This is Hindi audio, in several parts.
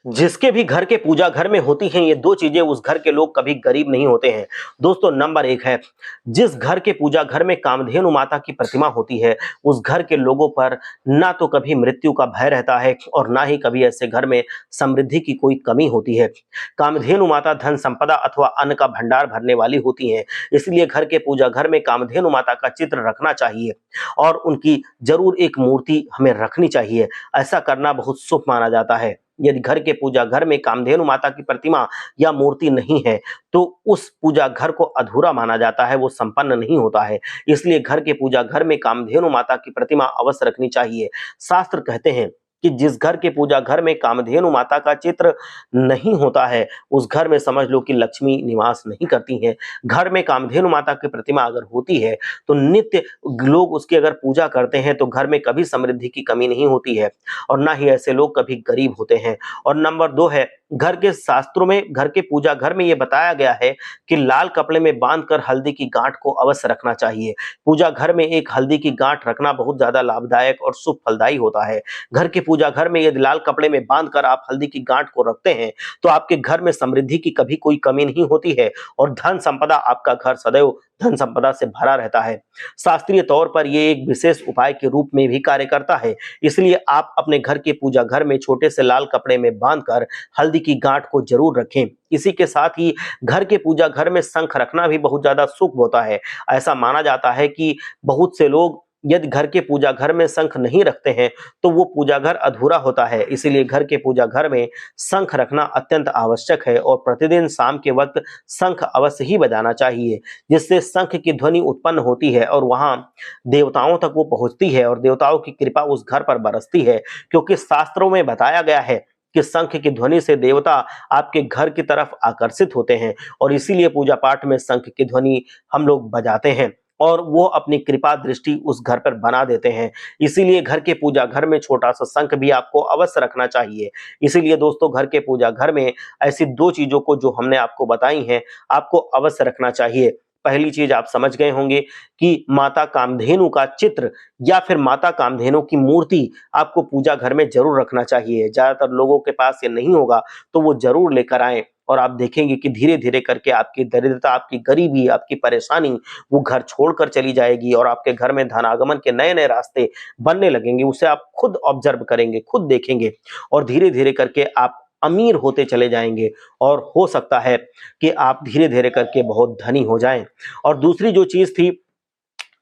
जिसके भी घर के पूजा घर में होती हैं ये दो चीजें, उस घर के लोग कभी गरीब नहीं होते हैं। दोस्तों, नंबर एक है, जिस घर के पूजा घर में कामधेनु माता की प्रतिमा होती है उस घर के लोगों पर ना तो कभी मृत्यु का भय रहता है और ना ही कभी ऐसे घर में समृद्धि की कोई कमी होती है। कामधेनु माता धन संपदा अथवा अन्न का भंडार भरने वाली होती हैं, इसलिए घर के पूजा घर में कामधेनु माता का चित्र रखना चाहिए और उनकी जरूर एक मूर्ति हमें रखनी चाहिए। ऐसा करना बहुत शुभ माना जाता है। यदि घर के पूजा घर में कामधेनु माता की प्रतिमा या मूर्ति नहीं है तो उस पूजा घर को अधूरा माना जाता है, वो संपन्न नहीं होता है। इसलिए घर के पूजा घर में कामधेनु माता की प्रतिमा अवश्य रखनी चाहिए। शास्त्र कहते हैं कि जिस घर के पूजा घर में कामधेनु माता का चित्र नहीं होता है उस घर में समझ लो कि लक्ष्मी निवास नहीं करती है। घर में कामधेनु माता की प्रतिमा अगर होती है तो नित्य लोग उसकी अगर पूजा करते हैं तो घर में कभी समृद्धि की कमी नहीं होती है और ना ही ऐसे लोग कभी गरीब होते हैं। और नंबर दो है, घर के शास्त्रों में घर के पूजा घर में यह बताया गया है कि लाल कपड़े में बांधकर हल्दी की गांठ को अवश्य रखना चाहिए। पूजा घर में एक हल्दी की गांठ रखना बहुत ज्यादा लाभदायक और शुभ फलदायी होता है। घर के पूजा घर में यदि लाल कपड़े में बांधकर आप हल्दी की गांठ को रखते हैं तो आपके घर में समृद्धि की कभी कोई कमी नहीं होती है और धन संपदा, आपका घर सदैव धन संपदा से भरा रहता है। शास्त्रीय तौर पर यह एक विशेष उपाय के रूप में भी कार्य करता है। इसलिए आप अपने घर के पूजा घर में छोटे से लाल कपड़े में बांधकर हल्दी की गांठ को जरूर रखें। इसी के साथ ही घर के पूजा घर में शंख रखना भी बहुत ज्यादा शुभ होता है। ऐसा माना जाता है कि बहुत से लोग यदि घर के पूजा घर में शंख नहीं रखते हैं तो वो पूजा घर अधूरा होता है। इसीलिए घर के पूजा घर में शंख रखना अत्यंत आवश्यक है और प्रतिदिन शाम के वक्त शंख अवश्य ही बजाना चाहिए, जिससे शंख की ध्वनि उत्पन्न होती है और वहां देवताओं तक वो पहुंचती है और देवताओं की कृपा उस घर पर बरसती है। क्योंकि शास्त्रों में बताया गया है कि शंख की ध्वनि से देवता आपके घर की तरफ आकर्षित होते हैं और इसीलिए पूजा पाठ में शंख की ध्वनि हम लोग बजाते हैं और वो अपनी कृपा दृष्टि उस घर पर बना देते हैं। इसीलिए घर के पूजा घर में छोटा सा शंख भी आपको अवश्य रखना चाहिए। इसीलिए दोस्तों, घर के पूजा घर में ऐसी दो चीजों को जो हमने आपको बताई हैं आपको अवश्य रखना चाहिए। पहली चीज आप समझ गए होंगे कि माता कामधेनु का चित्र या फिर माता कामधेनु की मूर्ति आपको पूजा घर में जरूर रखना चाहिए। ज्यादातर लोगों के पास ये नहीं होगा तो वो जरूर लेकर आए और आप देखेंगे कि धीरे धीरे करके आपकी दरिद्रता, आपकी गरीबी, आपकी परेशानी वो घर छोड़कर चली जाएगी और आपके घर में धनागमन के नए नए रास्ते बनने लगेंगे। उसे आप खुद ऑब्जर्व करेंगे, खुद देखेंगे और धीरे धीरे करके आप अमीर होते चले जाएंगे और हो सकता है कि आप धीरे धीरे करके बहुत धनी हो जाएं। और दूसरी जो चीज थी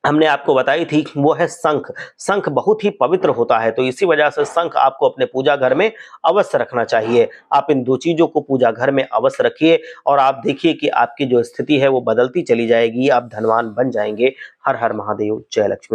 हमने आपको बताई थी वो है शंख। शंख बहुत ही पवित्र होता है, तो इसी वजह से शंख आपको अपने पूजा घर में अवश्य रखना चाहिए। आप इन दो चीजों को पूजा घर में अवश्य रखिए और आप देखिए कि आपकी जो स्थिति है वो बदलती चली जाएगी, आप धनवान बन जाएंगे। हर हर महादेव, जय लक्ष्मी।